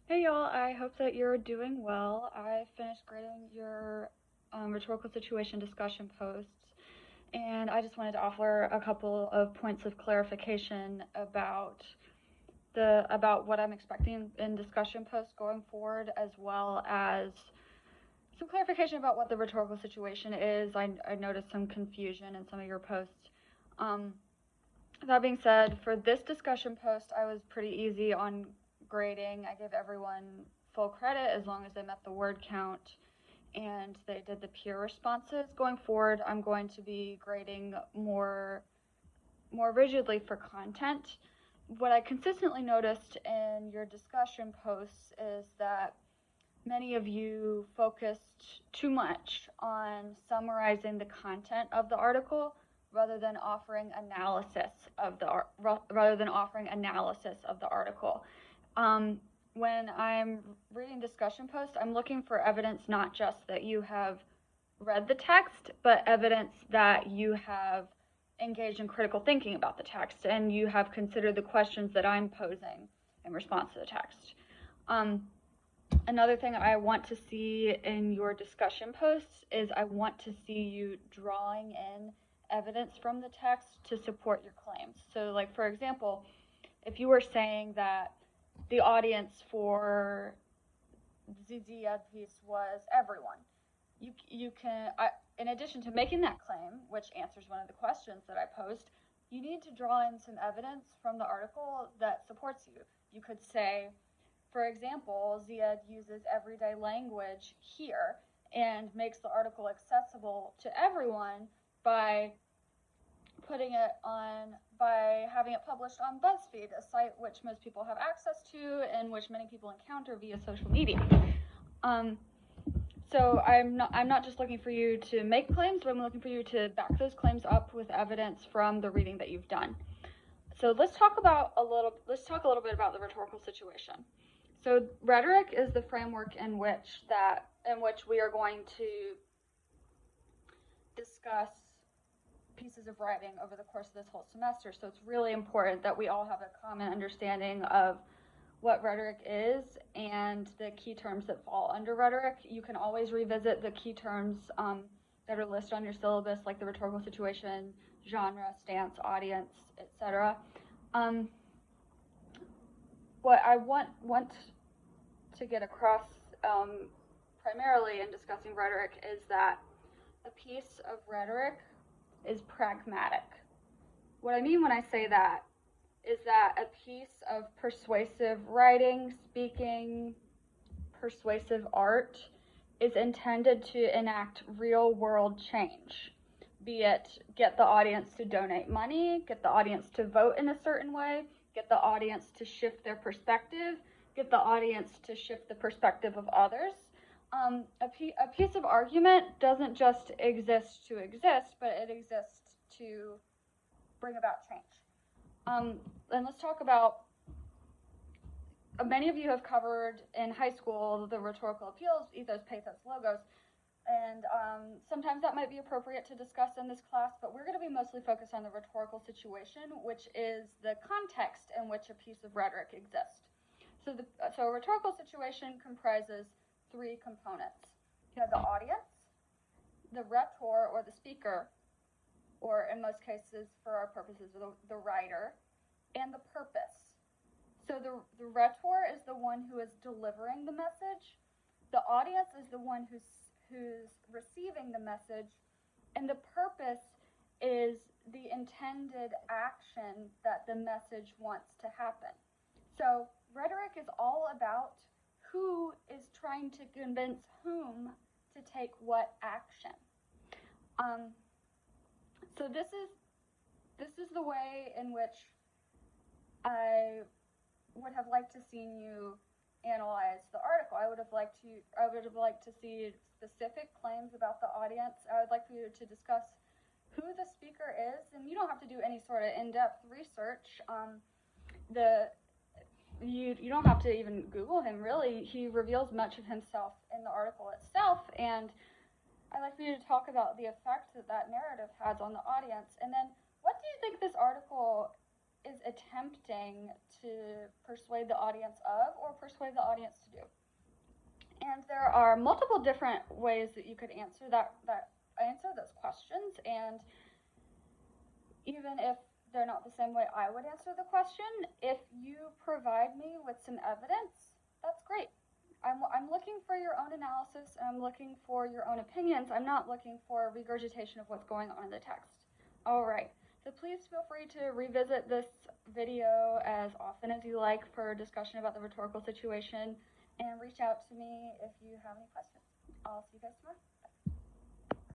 Hey y'all, I hope that you're doing well. I finished grading your rhetorical situation discussion posts, and I just wanted to offer a couple of points of clarification about what I'm expecting in discussion posts going forward, as well as some clarification about what the rhetorical situation is. I noticed some confusion in some of your posts. Um, that being said, for this discussion post, I was pretty easy on grading. I gave everyone full credit as long as they met the word count and they did the peer responses. Going forward, I'm going to be grading more rigidly for content. What I consistently noticed in your discussion posts is that many of you focused too much on summarizing the content of the article rather than offering analysis of the article. Um, when I'm reading discussion posts, I'm looking for evidence not just that you have read the text, but evidence that you have engaged in critical thinking about the text and you have considered the questions that I'm posing in response to the text. Another thing I want to see in your discussion posts is I want to see you drawing in evidence from the text to support your claims. So, like, for example, if you were saying that the audience for Zizia piece was everyone, you can, in addition to making that claim, which answers one of the questions that I posed, you need to draw in some evidence from the article that supports you. You could say, for example, Ziad uses everyday language here and makes the article accessible to everyone by by having it published on BuzzFeed, a site which most people have access to and which many people encounter via social media. So I'm not just looking for you to make claims, but I'm looking for you to back those claims up with evidence from the reading that you've done. So let's talk a little bit about the rhetorical situation. So rhetoric is the framework in which we are going to discuss pieces of writing over the course of this whole semester. So it's really important that we all have a common understanding of what rhetoric is and the key terms that fall under rhetoric. You can always revisit the key terms that are listed on your syllabus, like the rhetorical situation, genre, stance, audience, etc. What I want to get across primarily in discussing rhetoric is that a piece of rhetoric is pragmatic. What I mean when I say that is that a piece of persuasive writing, speaking, persuasive art is intended to enact real world change, be it get the audience to donate money, get the audience to vote in a certain way, get the audience to shift their perspective, get the audience to shift the perspective of others. A piece of argument doesn't just exist to exist, but it exists to bring about change. And let's talk about, many of you have covered in high school the rhetorical appeals, ethos, pathos, logos, and sometimes that might be appropriate to discuss in this class, but we're going to be mostly focused on the rhetorical situation, which is the context in which a piece of rhetoric exists. So a rhetorical situation comprises three components. You have the audience, the rhetor or the speaker, or in most cases for our purposes, the writer, and the purpose. So the rhetor is the one who is delivering the message, the audience is the one who's receiving the message, and the purpose is the intended action that the message wants to happen. So rhetoric is all about who is trying to convince whom to take what action. So this is the way in which I would have liked to see you analyze the article. I would have liked to see specific claims about the audience. I would like for you to discuss who the speaker is, and you don't have to do any sort of in-depth research. You don't have to even Google him, really. He reveals much of himself in the article itself, and I'd like for you to talk about the effect that narrative has on the audience. And then, what do you think this article is attempting to persuade the audience of or persuade the audience to do. And there are multiple different ways that you could answer those questions, and even if they're not the same way I would answer the question, if you provide me with some evidence, that's great. I'm looking for your own analysis, and I'm looking for your own opinions. I'm not looking for regurgitation of what's going on in the text. All right, so please feel free to revisit this video as often as you like for discussion about the rhetorical situation, and reach out to me if you have any questions. I'll see you guys tomorrow.